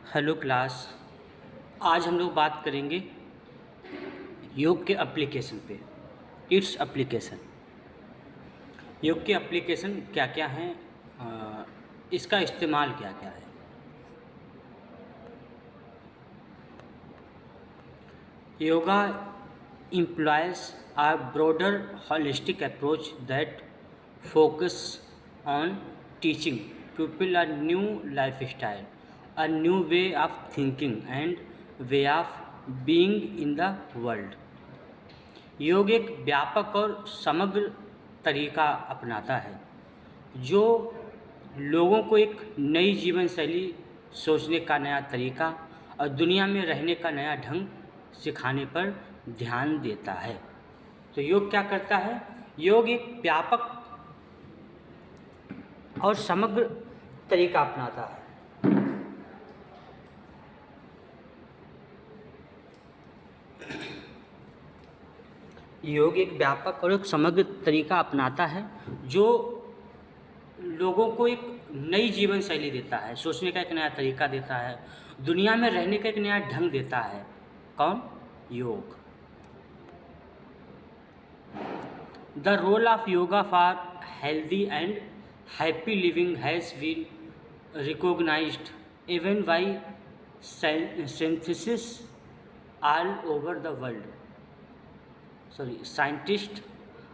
Hello class. आज हम लोग बात करेंगे योग के एप्लीकेशन पे। Its application. योग के एप्लीकेशन क्या क्या हैं, इसका इस्तेमाल क्या क्या है। Yoga implies a broader holistic approach that focus on teaching people a new lifestyle, a new way of thinking and way of being in the world. योग एक व्यापक और समग्र तरीका अपनाता है जो लोगों को एक नई जीवन शैली, सोचने का नया तरीका और दुनिया में रहने का नया ढंग सिखाने पर ध्यान देता है। तो योग क्या करता है? योग एक व्यापक और समग्र तरीका अपनाता है। योग एक व्यापक और एक समग्र तरीका अपनाता है जो लोगों को एक नई जीवन शैली देता है, सोचने का एक नया तरीका देता है, दुनिया में रहने का एक नया ढंग देता है। कौन? योग। The role of yoga for healthy and happy living has been recognised even by scientists all over the world. Scientist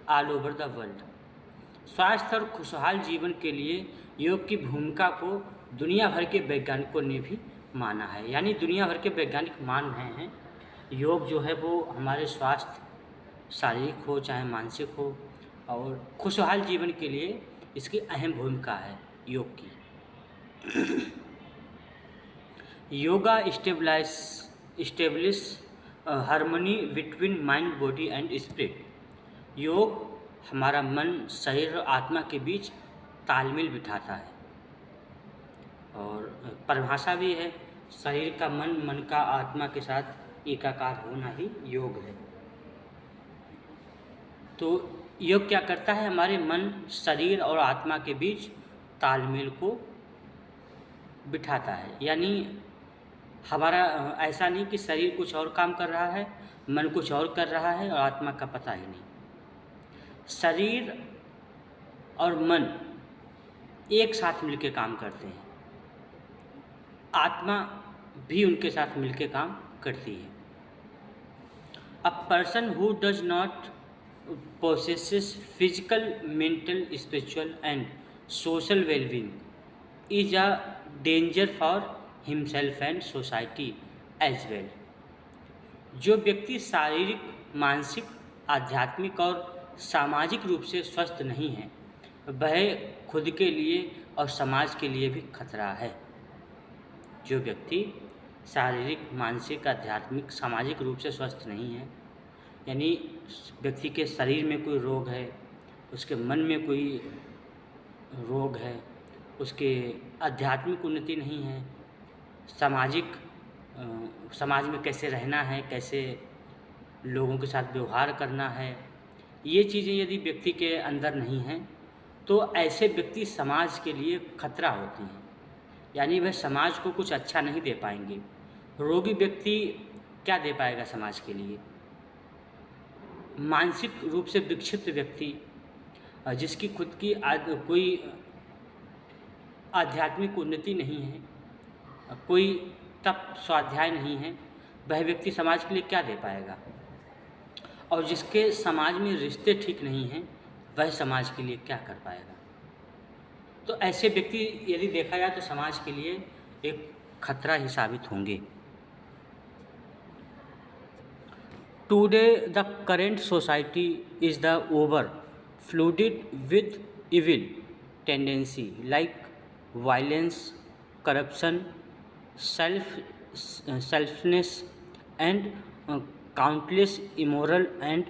all over the world. स्वास्थ्य और खुशहाल जीवन के लिए योग की भूमिका को दुनिया भर के वैज्ञानिकों ने भी माना है। यानी दुनिया भर के वैज्ञानिक मान रहे हैं योग जो है वो हमारे स्वास्थ्य, शारीरिक हो चाहे मानसिक हो, और खुशहाल जीवन के लिए इसकी अहम भूमिका है योग की। Yoga establish harmony between mind, body and spirit. योग हमारा मन, शरीर और आत्मा के बीच तालमेल बिठाता है। और परिभाषा भी है, शरीर का मन, मन का आत्मा के साथ एकाकार होना ही योग है। तो योग क्या करता है? हमारे मन, शरीर और आत्मा के बीच तालमेल को बिठाता है। यानी हमारा ऐसा नहीं कि शरीर कुछ और काम कर रहा है, मन कुछ और कर रहा है और आत्मा का पता ही नहीं। शरीर और मन एक साथ मिलकर काम करते हैं, आत्मा भी उनके साथ मिलकर काम करती है। A person who does not possesses physical, mental, spiritual and social well-being is a danger for himself and society as well. जो व्यक्ति शारीरिक, मानसिक, आध्यात्मिक और सामाजिक रूप से स्वस्थ नहीं है वह खुद के लिए और समाज के लिए भी खतरा है। जो व्यक्ति शारीरिक, मानसिक, आध्यात्मिक, सामाजिक रूप से स्वस्थ नहीं है, यानी व्यक्ति के शरीर में कोई रोग है, उसके मन में कोई रोग है, उसके आध्यात्मिक उन्नति नहीं है, समाज में कैसे रहना है, कैसे लोगों के साथ व्यवहार करना है, ये चीज़ें यदि व्यक्ति के अंदर नहीं हैं तो ऐसे व्यक्ति समाज के लिए खतरा होती हैं। यानी वह समाज को कुछ अच्छा नहीं दे पाएंगे। रोगी व्यक्ति क्या दे पाएगा समाज के लिए? मानसिक रूप से विक्षिप्त व्यक्ति, जिसकी खुद की कोई आध्यात्मिक उन्नति नहीं है, कोई तप स्वाध्याय नहीं है, वह व्यक्ति समाज के लिए क्या दे पाएगा? और जिसके समाज में रिश्ते ठीक नहीं हैं वह समाज के लिए क्या कर पाएगा? तो ऐसे व्यक्ति यदि देखा जाए तो समाज के लिए एक खतरा ही साबित होंगे। Today, the current society is the flooded with evil tendency like violence, corruption, selfishness, and countless immoral and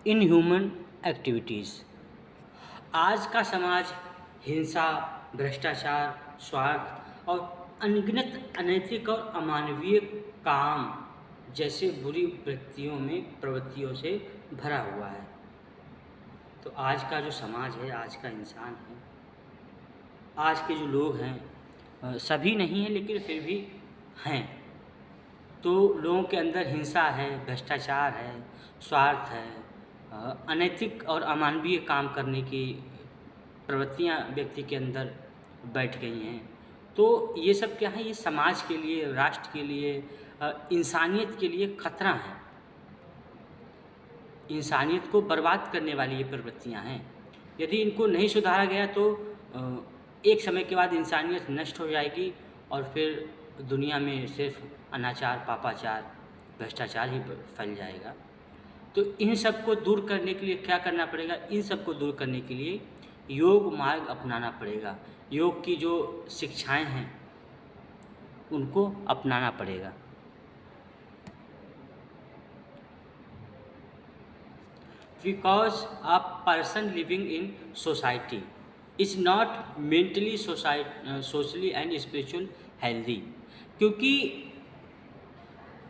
inhuman activities. आज का समाज हिंसा, भ्रष्टाचार, स्वार्थ और अनगिनत अनैतिक और अमानवीय काम जैसे बुरी प्रवृत्तियों से भरा हुआ है। तो आज का जो समाज है, आज का इंसान है, आज के जो लोग हैं सभी नहीं है लेकिन फिर भी हैं। तो लोगों के अंदर हिंसा है, भ्रष्टाचार है, स्वार्थ है, अनैतिक और अमानवीय काम करने की प्रवृत्तियां व्यक्ति के अंदर बैठ गई हैं। तो ये सब क्या है, ये समाज के लिए, राष्ट्र के लिए, इंसानियत के लिए खतरा है। इंसानियत को बर्बाद करने वाली ये प्रवृत्तियां हैं। यदि इनको नहीं सुधारा गया तो एक समय के बाद इंसानियत नष्ट हो जाएगी और फिर दुनिया में सिर्फ अनाचार, पापाचार, भ्रष्टाचार ही फैल जाएगा। तो इन सब को दूर करने के लिए क्या करना पड़ेगा? इन सब को दूर करने के लिए योग मार्ग अपनाना पड़ेगा। योग की जो शिक्षाएं हैं उनको अपनाना पड़ेगा। Because a person living in society is not mentally, socially and spiritually healthy। क्योंकि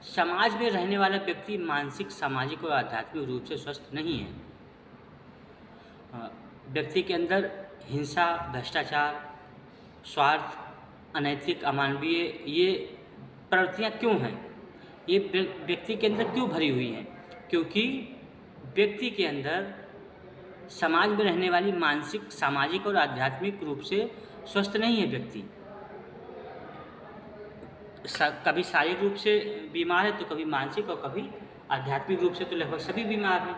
समाज में रहने वाला व्यक्ति मानसिक, सामाजिक और आध्यात्मिक रूप से स्वस्थ नहीं है। व्यक्ति के अंदर हिंसा, भ्रष्टाचार, स्वार्थ, अनैतिक, अमानवीय ये प्रवृत्तियाँ क्यों हैं? ये व्यक्ति के अंदर क्यों भरी हुई हैं? क्योंकि व्यक्ति के अंदर समाज में रहने वाली मानसिक, सामाजिक और आध्यात्मिक रूप से स्वस्थ नहीं है व्यक्ति। कभी शारीरिक रूप से बीमार है तो कभी मानसिक और कभी आध्यात्मिक रूप से तो लगभग सभी बीमार हैं।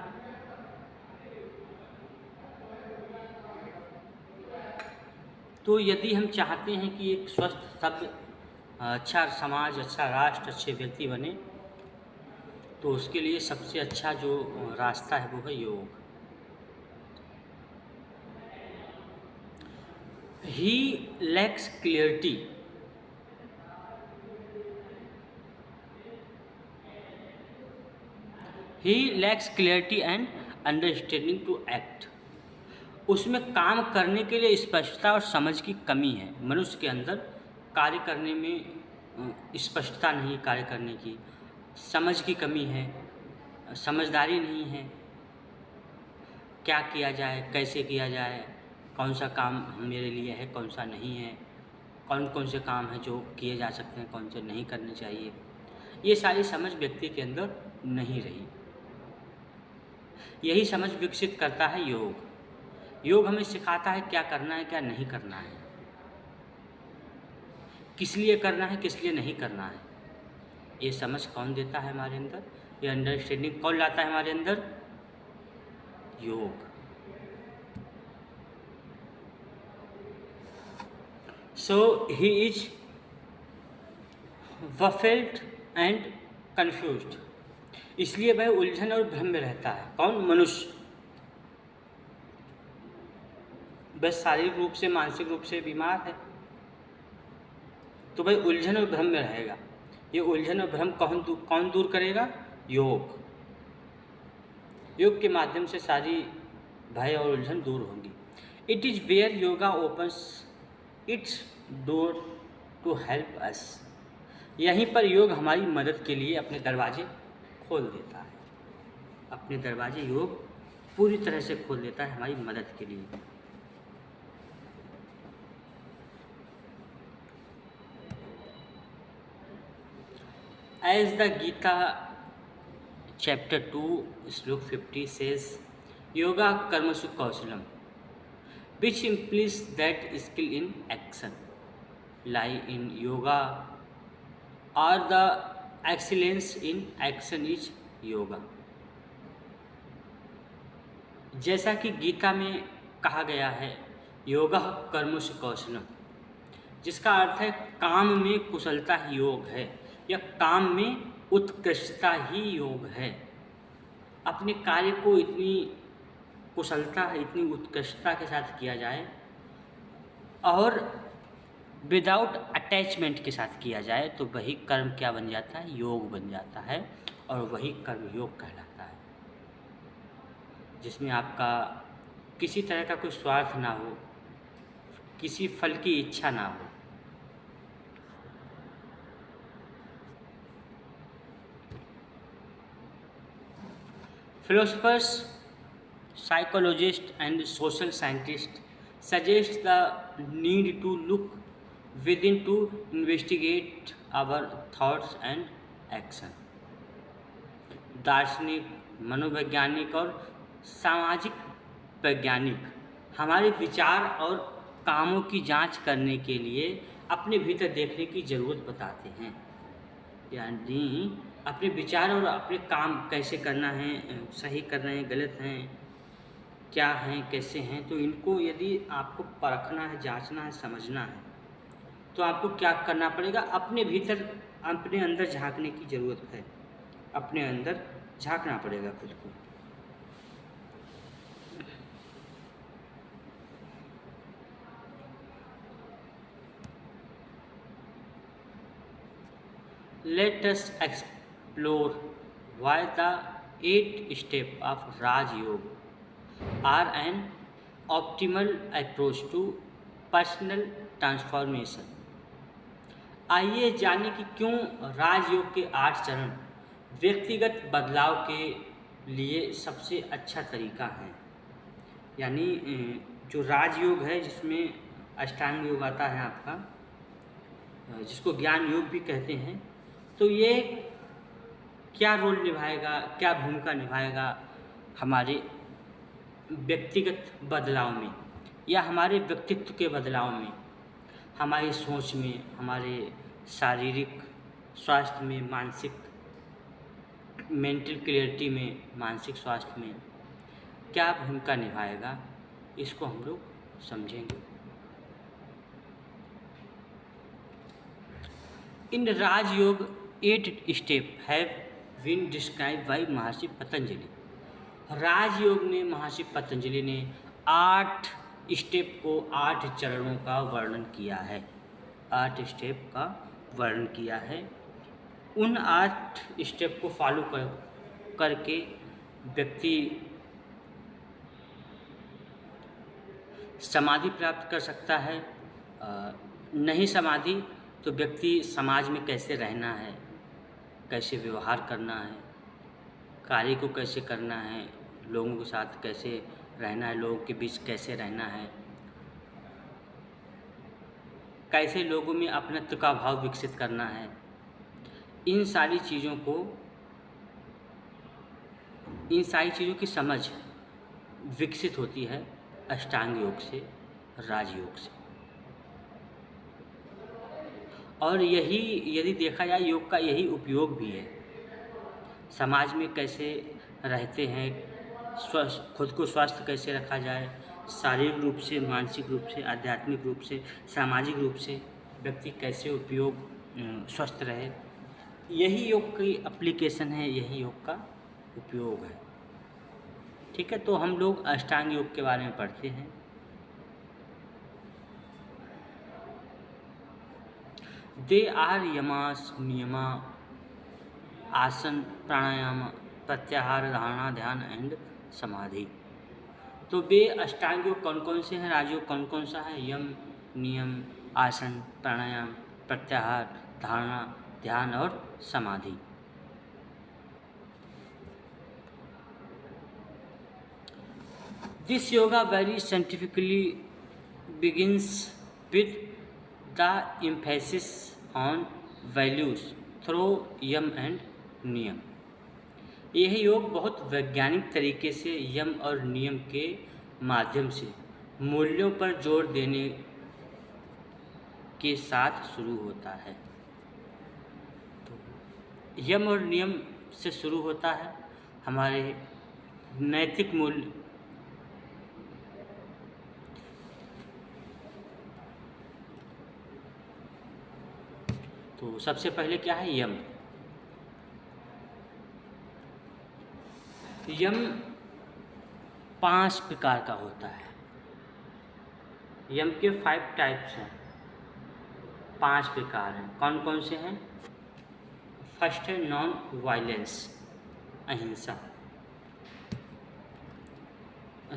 तो यदि हम चाहते हैं कि एक स्वस्थ, सभ्य, अच्छा समाज, अच्छा राष्ट्र, अच्छे व्यक्ति बने, तो उसके लिए सबसे अच्छा जो रास्ता है वो है योग। He lacks clarity, he lacks clarity and understanding to act. उसमें काम करने के लिए स्पष्टता और समझ की कमी है। मनुष्य के अंदर कार्य करने में स्पष्टता नहीं, कार्य करने की समझ की कमी है, समझदारी नहीं है। क्या किया जाए, कैसे किया जाए, कौन सा काम मेरे लिए है, कौन सा नहीं है, कौन कौन से काम हैं जो किए जा सकते हैं, कौन से नहीं करने चाहिए, ये सारी समझ व्यक्ति के अंदर नहीं रही। यही समझ विकसित करता है योग। योग हमें सिखाता है क्या करना है, क्या नहीं करना है, किस लिए करना है, किस लिए नहीं करना है। ये समझ कौन देता है हमारे अंदर? ये अंडरस्टैंडिंग कौन लाता है हमारे अंदर? योग। सो ही इज वफेल्ड एंड कन्फ्यूज्ड। इसलिए वह उलझन और भ्रम में रहता है। कौन? मनुष्य। बस शारीरिक रूप से, मानसिक रूप से बीमार है तो वह उलझन और भ्रम में रहेगा। ये उलझन और भ्रम कौन दूर करेगा? योग। योग के माध्यम से सारी भय और उलझन दूर होंगी। It is where yoga opens its door to help us. यहीं पर योग हमारी मदद के लिए अपने दरवाजे खोल देता है। अपने दरवाजे योग पूरी तरह से खोल देता है हमारी मदद के लिए। As the Gita chapter 2 slok 50 says, yoga karmasu kausalam, which implies that skill in action lie in yoga, or the excellence in action is yoga। जैसा कि गीता में कहा गया है, योगा कर्मसु कौशलम, जिसका अर्थ है काम में कुशलता ही योग है, या काम में उत्कृष्टता ही योग है। अपने कार्य को इतनी कुशलता, इतनी उत्कृष्टता के साथ किया जाए और विदाउट अटैचमेंट के साथ किया जाए तो वही कर्म क्या बन जाता है? योग बन जाता है। और वही कर्म योग कहलाता है, जिसमें आपका किसी तरह का कोई स्वार्थ ना हो, किसी फल की इच्छा ना हो। Philosophers, psychologists and social scientists suggest the need to look within to investigate our thoughts and action. दार्शनिक, मनोवैज्ञानिक और सामाजिक वैज्ञानिक हमारे विचार और कामों की जांच करने के लिए अपने भीतर देखने की ज़रूरत बताते हैं। यानी अपने विचार और अपने काम कैसे करना है, सही कर रहे हैं, गलत हैं, क्या हैं, कैसे हैं, तो इनको यदि आपको परखना है, जांचना है, समझना है, तो आपको क्या करना पड़ेगा? अपने भीतर, अपने अंदर झांकने की ज़रूरत है। अपने अंदर झांकना पड़ेगा खुद को। Let us explore why the 8 steps of Raj Yoga are an optimal approach to personal transformation. आइए जानें कि क्यों राजयोग के 8 चरण व्यक्तिगत बदलाव के लिए सबसे अच्छा तरीका है। यानी जो राजयोग है, जिसमें अष्टांग योग आता है आपका, जिसको ज्ञान योग भी कहते हैं, तो ये क्या रोल निभाएगा, क्या भूमिका निभाएगा हमारे व्यक्तिगत बदलाव में या हमारे व्यक्तित्व के बदलाव में, हमारी सोच में, हमारे शारीरिक स्वास्थ्य में, मानसिक मेंटल क्लियरिटी में, मानसिक स्वास्थ्य में क्या भूमिका निभाएगा, इसको हम लोग समझेंगे। In Rajyoga 8 step have been describe by Maharshi Patanjali. राजयोग में महर्षि पतंजलि ने 8 स्टेप को, 8 चरणों का वर्णन किया है। 8 स्टेप का वर्णन किया है। उन 8 स्टेप को फॉलो करके व्यक्ति समाधि प्राप्त कर सकता है। नहीं समाधि तो व्यक्ति समाज में कैसे रहना है, कैसे व्यवहार करना है, कार्य को कैसे करना है, लोगों के साथ कैसे रहना है, लोगों के बीच कैसे रहना है, कैसे लोगों में अपनत्व का भाव विकसित करना है, इन सारी चीज़ों की समझ विकसित होती है अष्टांग योग से, राजयोग से। और यही यदि देखा जाए, योग का यही उपयोग भी है। समाज में कैसे रहते हैं, खुद को स्वस्थ कैसे रखा जाए, शारीरिक रूप से, मानसिक रूप से, आध्यात्मिक रूप से, सामाजिक रूप से व्यक्ति कैसे स्वस्थ रहे, यही योग की एप्लीकेशन है, यही योग का उपयोग है। ठीक है, तो हम लोग अष्टांग योग के बारे में पढ़ते हैं। दे आर यमास, नियमा, आसन, प्राणायाम, प्रत्याहार, धारणा, ध्यान एंड समाधि। तो वे अष्टांग योग कौन कौन से हैं, राजयोग कौन कौन सा है? यम, नियम, आसन, प्राणायाम, प्रत्याहार, धारणा, ध्यान और समाधि। This yoga very scientifically begins with the emphasis on values through yama and niyama. यह योग बहुत वैज्ञानिक तरीके से यम और नियम के माध्यम से मूल्यों पर जोर देने के साथ शुरू होता है। तो यम और नियम से शुरू होता है हमारे नैतिक मूल्य, तो सबसे पहले क्या है? यम। यम 5 प्रकार का होता है। यम के 5 टाइप्स हैं, 5 प्रकार हैं। कौन कौन से हैं? फर्स्ट है नॉन वायलेंस, अहिंसा।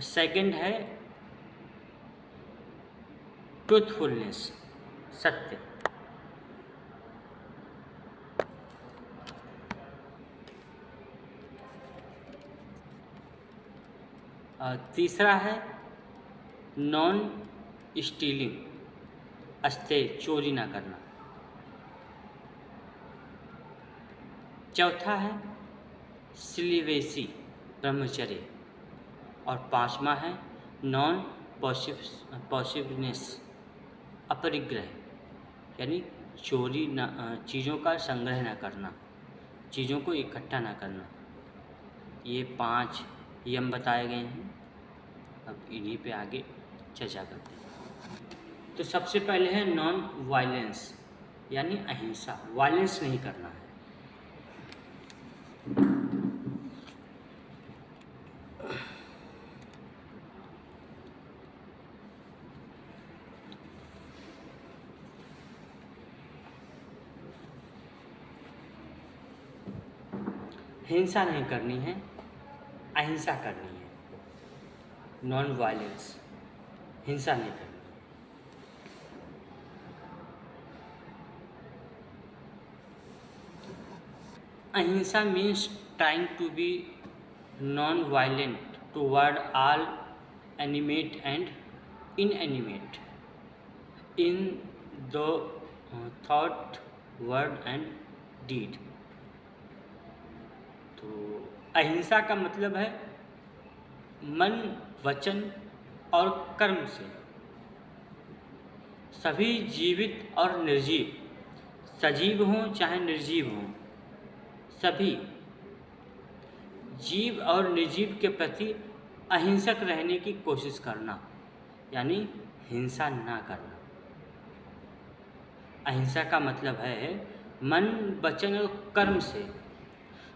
सेकंड है ट्रूथफुलनेस, सत्य। तीसरा है नॉन स्टीलिंग, अस्ते चोरी ना करना। चौथा है सिलिवेसी ब्रह्मचर्य, और पांचवा है नॉन पॉसिबनेस अपरिग्रह, यानी चोरी ना, चीज़ों का संग्रह ना करना, चीज़ों को इकट्ठा ना करना। ये 5 यम बताए गए हैं। अब इन्हीं पे आगे चर्चा करते हैं। तो सबसे पहले है नॉन वायलेंस, यानी अहिंसा, वायलेंस नहीं करना है। हिंसा नहीं करनी है, अहिंसा करनी है। नॉन वायलेंस, हिंसा नहीं करनी। Ahimsa means trying to be non violent toward all animate and inanimate in the thought, word and deed. तो अहिंसा का मतलब है मन, वचन और कर्म से सभी जीवित और निर्जीव, सजीव हों चाहे निर्जीव हों, सभी जीव और निर्जीव के प्रति अहिंसक रहने की कोशिश करना, यानी हिंसा ना करना। अहिंसा का मतलब है मन, वचन और कर्म से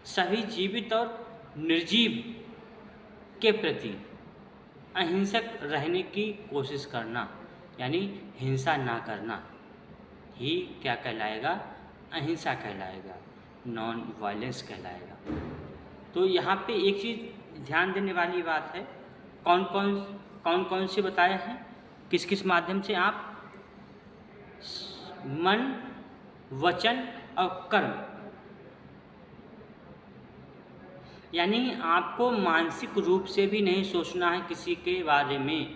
सभी जीवित और निर्जीव के प्रति अहिंसक रहने की कोशिश करना, यानी हिंसा ना करना ही क्या कहलाएगा? अहिंसा कहलाएगा, नॉन वायलेंस कहलाएगा। तो यहाँ पे एक चीज़ ध्यान देने वाली बात है, कौन कौन से बताए हैं, किस किस माध्यम से आप मन, वचन और कर्म, यानी आपको मानसिक रूप से भी नहीं सोचना है, किसी के बारे में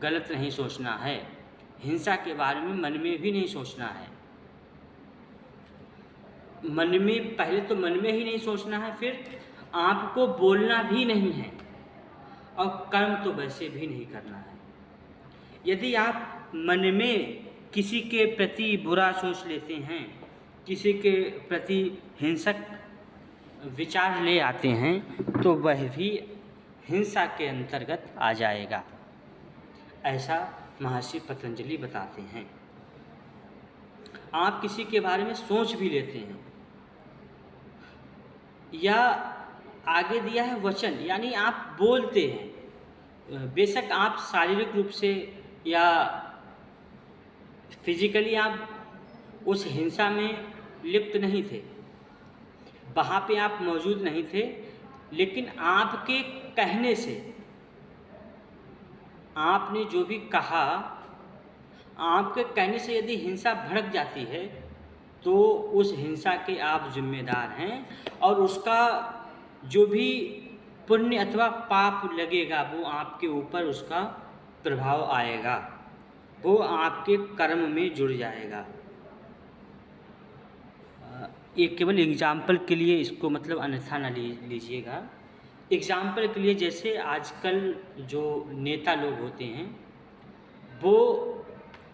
गलत नहीं सोचना है, हिंसा के बारे में मन में भी नहीं सोचना है। मन में, पहले तो मन में ही नहीं सोचना है, फिर आपको बोलना भी नहीं है, और कर्म तो वैसे भी नहीं करना है। यदि आप मन में किसी के प्रति बुरा सोच लेते हैं, किसी के प्रति हिंसक विचार ले आते हैं, तो वह भी हिंसा के अंतर्गत आ जाएगा, ऐसा महर्षि पतंजलि बताते हैं। आप किसी के बारे में सोच भी लेते हैं, या आगे दिया है वचन, यानी आप बोलते हैं, बेशक आप शारीरिक रूप से या फिजिकली आप उस हिंसा में लिप्त नहीं थे, वहाँ पे आप मौजूद नहीं थे, लेकिन आपके कहने से, आपने जो भी कहा, आपके कहने से यदि हिंसा भड़क जाती है, तो उस हिंसा के आप जिम्मेदार हैं, और उसका जो भी पुण्य अथवा पाप लगेगा, वो आपके ऊपर उसका प्रभाव आएगा, वो आपके कर्म में जुड़ जाएगा। एक केवल एग्जाम्पल के लिए इसको मतलब अन्यथा ना लीजिएगा। एग्जाम्पल के लिए, जैसे आजकल जो नेता लोग होते हैं, वो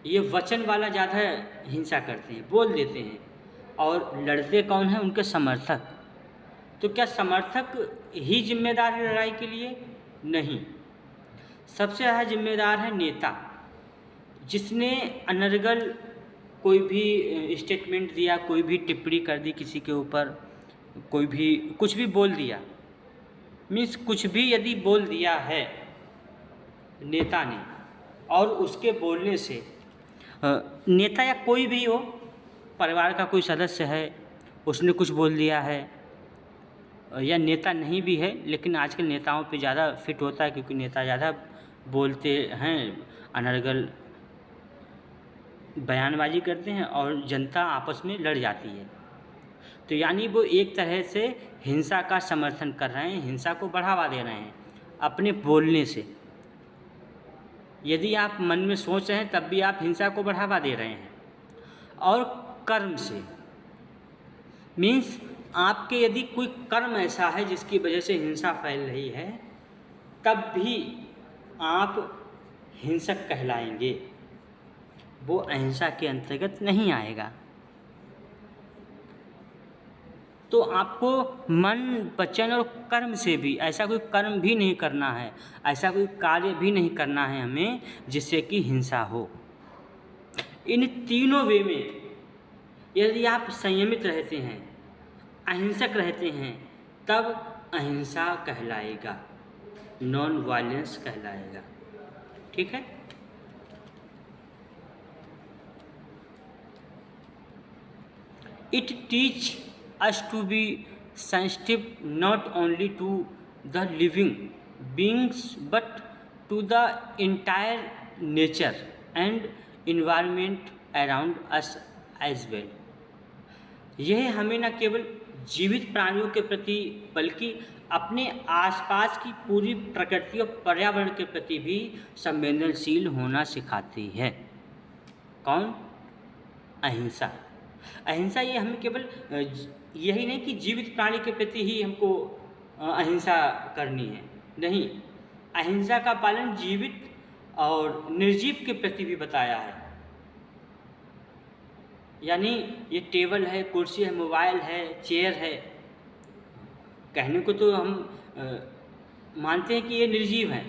ये वचन वाला ज़्यादा हिंसा करते हैं, बोल देते हैं, और लड़ते कौन हैं? उनके समर्थक। तो क्या समर्थक ही जिम्मेदार है लड़ाई के लिए? नहीं, सबसे ज़्यादा जिम्मेदार है नेता, जिसने अनर्गल कोई भी स्टेटमेंट दिया, कोई भी टिप्पणी कर दी किसी के ऊपर, कोई भी कुछ भी बोल दिया, मीन्स कुछ भी यदि बोल दिया है नेता ने, और उसके बोलने से नेता या कोई भी हो, परिवार का कोई सदस्य है, उसने कुछ बोल दिया है, या नेता नहीं भी है, लेकिन आजकल नेताओं पे ज़्यादा फिट होता है, क्योंकि नेता ज़्यादा बोलते हैं, अनर्गल बयानबाजी करते हैं, और जनता आपस में लड़ जाती है। तो यानी वो एक तरह से हिंसा का समर्थन कर रहे हैं, हिंसा को बढ़ावा दे रहे हैं अपने बोलने से। यदि आप मन में सोच रहे हैं तब भी आप हिंसा को बढ़ावा दे रहे हैं। और कर्म से मीन्स आपके यदि कोई कर्म ऐसा है जिसकी वजह से हिंसा फैल रही है, तब भी आप हिंसक कहलाएंगे, वो अहिंसा के अंतर्गत नहीं आएगा। तो आपको मन, वचन और कर्म से भी ऐसा कोई कर्म भी नहीं करना है, ऐसा कोई कार्य भी नहीं करना है हमें जिससे कि हिंसा हो। इन तीनों वे में यदि आप संयमित रहते हैं, अहिंसक रहते हैं, तब अहिंसा कहलाएगा, नॉन वायलेंस कहलाएगा। ठीक है। It teach us to be sensitive not only to the living beings but to the entire nature and environment around us as well. यह हमें न केवल जीवित प्राणियों के प्रति बल्कि अपने आसपास की पूरी प्रकृति और पर्यावरण के प्रति भी संवेदनशील होना सिखाती है। कौन? अहिंसा। अहिंसा ये हमें केवल यही नहीं कि जीवित प्राणी के प्रति ही हमको अहिंसा करनी है, नहीं, अहिंसा का पालन जीवित और निर्जीव के प्रति भी बताया है। यानी ये टेबल है, कुर्सी है, मोबाइल है, चेयर है, कहने को तो हम मानते हैं कि ये निर्जीव हैं,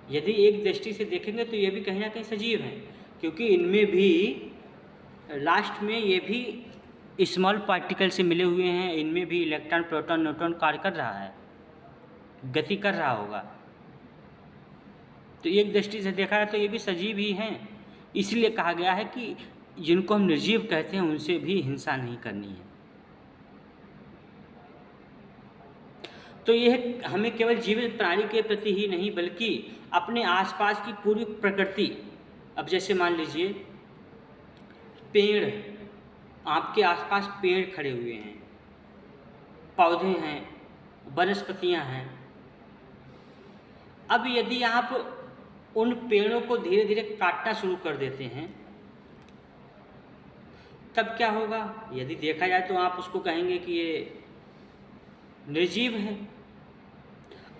यदि एक दृष्टि से देखेंगे तो ये भी कहीं ना कहीं सजीव हैं, क्योंकि इनमें भी लास्ट में ये भी स्मॉल पार्टिकल से मिले हुए हैं, इनमें भी इलेक्ट्रॉन, प्रोटॉन, न्यूट्रॉन कार्य कर रहा है, गति कर रहा होगा। तो एक दृष्टि से देखा है तो ये भी सजीव ही हैं। इसलिए कहा गया है कि जिनको हम निर्जीव कहते हैं उनसे भी हिंसा नहीं करनी है। तो यह हमें केवल जीवित प्राणी के प्रति ही नहीं बल्कि अपने आसपास की पूरी प्रकृति, अब जैसे मान लीजिए पेड़, आपके आसपास पेड़ खड़े हुए हैं, पौधे हैं, वनस्पतियां हैं। अब यदि आप उन पेड़ों को धीरे धीरे काटना शुरू कर देते हैं तब क्या होगा? यदि देखा जाए तो आप उसको कहेंगे कि ये निर्जीव है।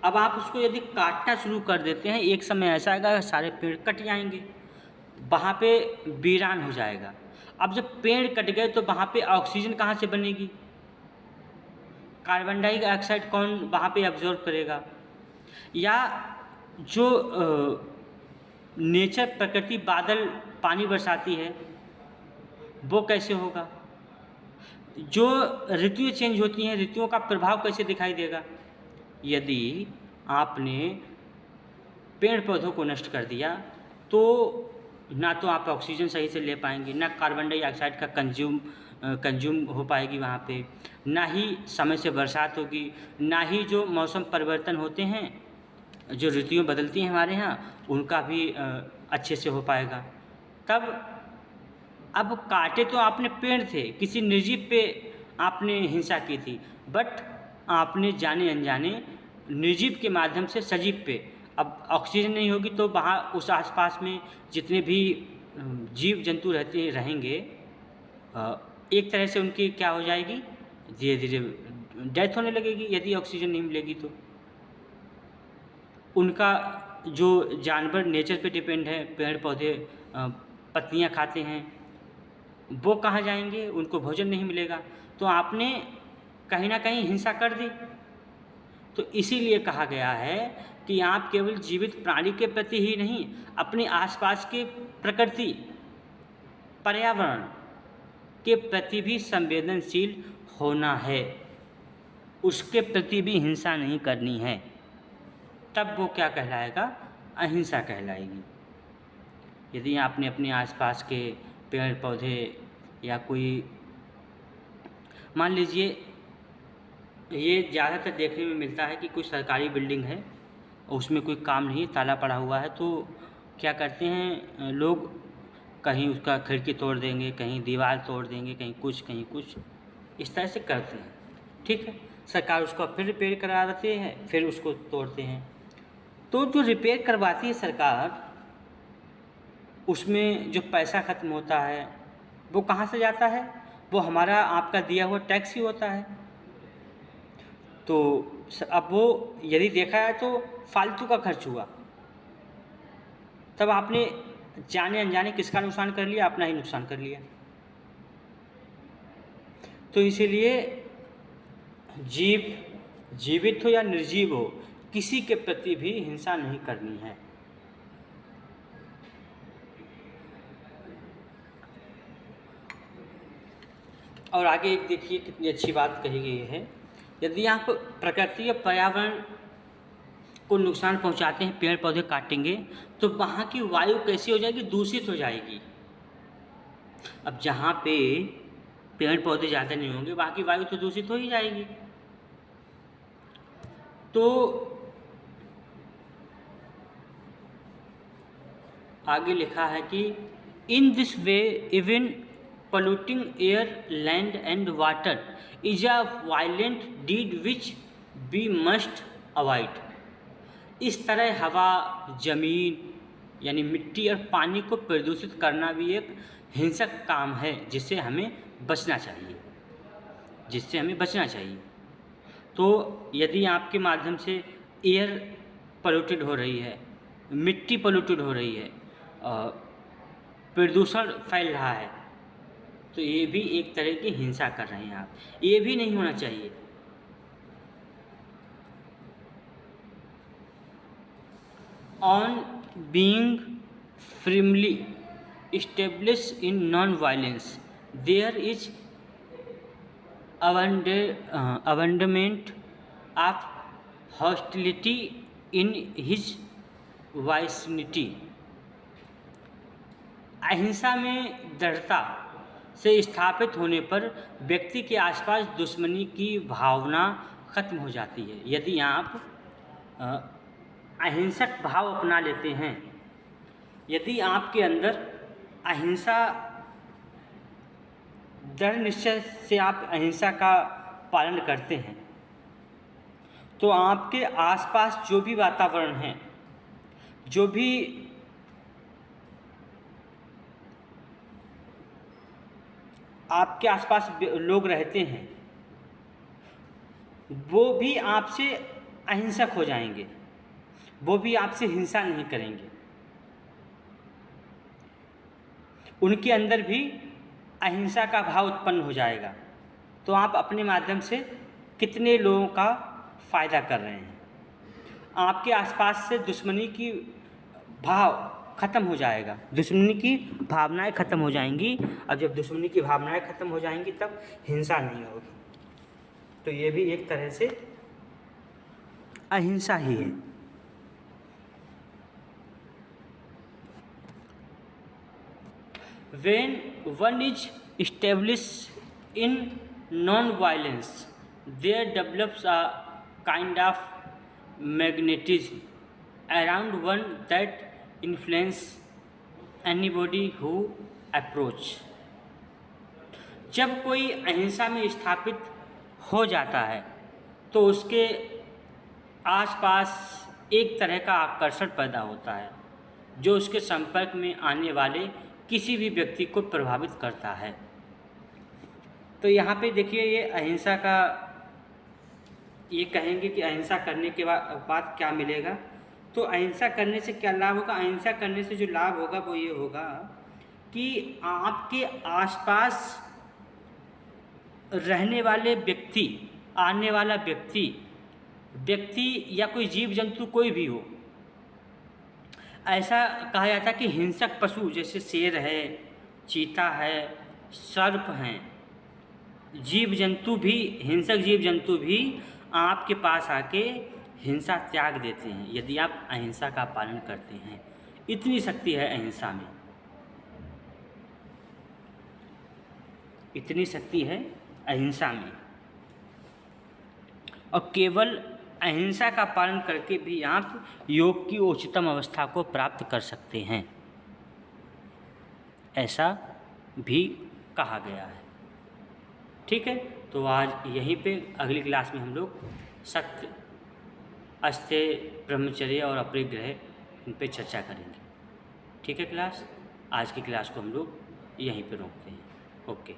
अब आप उसको यदि काटना शुरू कर देते हैं, एक समय ऐसा आएगा सारे पेड़ कट जाएंगे, वहाँ पे वीरान हो जाएगा। अब जब पेड़ कट गए तो वहाँ पे ऑक्सीजन कहाँ से बनेगी? कार्बन डाइऑक्साइड कौन वहाँ पे एब्जॉर्ब करेगा? या जो नेचर, प्रकृति बादल पानी बरसाती है वो कैसे होगा? जो ऋतुएं चेंज होती हैं, ऋतुओं का प्रभाव कैसे दिखाई देगा? यदि आपने पेड़ पौधों को नष्ट कर दिया तो ना तो आप ऑक्सीजन सही से ले पाएंगे, ना कार्बन डाइऑक्साइड का कंज्यूम हो पाएगी वहाँ पे, ना ही समय से बरसात होगी, ना ही जो मौसम परिवर्तन होते हैं, जो ऋतुएं बदलती हैं हमारे यहाँ, उनका भी अच्छे से हो पाएगा। तब अब काटे तो आपने पेड़ थे, किसी निर्जीव पे आपने हिंसा की थी, बट आपने जाने अनजाने निर्जीव के माध्यम से सजीव पे, अब ऑक्सीजन नहीं होगी तो वहाँ उस आसपास में जितने भी जीव जंतु रहेंगे, एक तरह से उनकी क्या हो जाएगी, धीरे धीरे डेथ होने लगेगी। यदि ऑक्सीजन नहीं मिलेगी तो उनका जो जानवर नेचर पे डिपेंड है, पेड़ पौधे पत्तियाँ खाते हैं, वो कहाँ जाएंगे? उनको भोजन नहीं मिलेगा। तो आपने कहीं ना कहीं हिंसा कर दी। तो इसीलिए कहा गया है कि आप केवल जीवित प्राणी के प्रति ही नहीं, अपने आसपास के प्रकृति, पर्यावरण के प्रति भी संवेदनशील होना है, उसके प्रति भी हिंसा नहीं करनी है। तब वो क्या कहलाएगा? अहिंसा कहलाएगी। यदि आपने अपने आसपास के पेड़ पौधे या कोई, मान लीजिए ये ज़्यादातर देखने में मिलता है कि कोई सरकारी बिल्डिंग है और उसमें कोई काम नहीं, ताला पड़ा हुआ है, तो क्या करते हैं लोग, कहीं उसका खिड़की तोड़ देंगे, कहीं दीवार तोड़ देंगे, कहीं कुछ, इस तरह से करते हैं। ठीक है, सरकार उसको फिर रिपेयर करा देती है, फिर उसको तोड़ते हैं। तो जो रिपेयर करवाती है सरकार, उसमें जो पैसा ख़त्म होता है वो कहाँ से जाता है? वो हमारा आपका दिया हुआ टैक्स ही होता है। तो अब वो यदि देखा है तो फालतू का खर्च हुआ, तब आपने जाने अनजाने किसका नुकसान कर लिया? अपना ही नुकसान कर लिया। तो इसीलिए जीवित हो या निर्जीव हो, किसी के प्रति भी हिंसा नहीं करनी है। और आगे एक देखिए कितनी अच्छी बात कही गई है, यदि आप प्रकृति और पर्यावरण को नुकसान पहुंचाते हैं, पेड़ पौधे काटेंगे, तो वहाँ की वायु कैसी हो जाएगी? दूषित हो जाएगी। अब जहाँ पे पेड़ पौधे ज़्यादा नहीं होंगे, वहाँ की वायु तो दूषित हो ही जाएगी। तो आगे लिखा है कि in this way even polluting air, land and water is a violent deed which we must avoid। इस तरह हवा, जमीन यानी मिट्टी और पानी को प्रदूषित करना भी एक हिंसक काम है, जिससे हमें बचना चाहिए। तो यदि आपके माध्यम से एयर पोल्यूटेड हो रही है, मिट्टी पोल्यूटेड हो रही है, प्रदूषण फैल रहा है, तो ये भी एक तरह की हिंसा कर रहे हैं आप। ये भी नहीं होना चाहिए। On being firmly established in non-violence, there is abandonment of hostility in his vicinity। अहिंसा में दृढ़ता से स्थापित होने पर व्यक्ति के आसपास दुश्मनी की भावना खत्म हो जाती है। यदि आप अहिंसक भाव अपना लेते हैं, यदि आपके अंदर अहिंसा दृढ़ निश्चय से आप अहिंसा का पालन करते हैं, तो आपके आसपास जो भी वातावरण है, जो भी आपके आसपास लोग रहते हैं, वो भी आपसे अहिंसक हो जाएंगे, वो भी आपसे हिंसा नहीं करेंगे। उनके अंदर भी अहिंसा का भाव उत्पन्न हो जाएगा। तो आप अपने माध्यम से कितने लोगों का फ़ायदा कर रहे हैं। आपके आसपास से दुश्मनी की भाव खत्म हो जाएगा, दुश्मनी की भावनाएं खत्म हो जाएंगी। अब जब दुश्मनी की भावनाएं खत्म हो जाएंगी, तब हिंसा नहीं होगी। तो ये भी एक तरह से अहिंसा ही है। When one is established in non-violence, there develops a kind of magnetism around one that influence anybody who approach। जब कोई अहिंसा में स्थापित हो जाता है, तो उसके आसपास एक तरह का आकर्षण पैदा होता है, जो उसके संपर्क में आने वाले किसी भी व्यक्ति को प्रभावित करता है। तो यहाँ पे देखिए, ये अहिंसा का, ये कहेंगे कि अहिंसा करने के बाद क्या मिलेगा। तो अहिंसा करने से क्या लाभ होगा? अहिंसा करने से जो लाभ होगा वो ये होगा कि आपके आसपास रहने वाले व्यक्ति, आने वाला व्यक्ति या कोई जीव जंतु कोई भी हो, ऐसा कहा जाता है कि हिंसक पशु जैसे शेर है, चीता है, सर्प हैं, जीव जंतु भी, हिंसक जीव जंतु भी आपके पास आके हिंसा त्याग देते हैं, यदि आप अहिंसा का पालन करते हैं। इतनी शक्ति है अहिंसा में, इतनी शक्ति है अहिंसा में। और केवल अहिंसा का पालन करके भी आप योग की उच्चतम अवस्था को प्राप्त कर सकते हैं, ऐसा भी कहा गया है। ठीक है, तो आज यहीं पे, अगली क्लास में हम लोग सत्य अस्त्य, ब्रह्मचर्य और अपरिग्रह, इन पे चर्चा करेंगे। ठीक है क्लास, आज की क्लास को हम लोग यहीं पे रोकते हैं। ओके।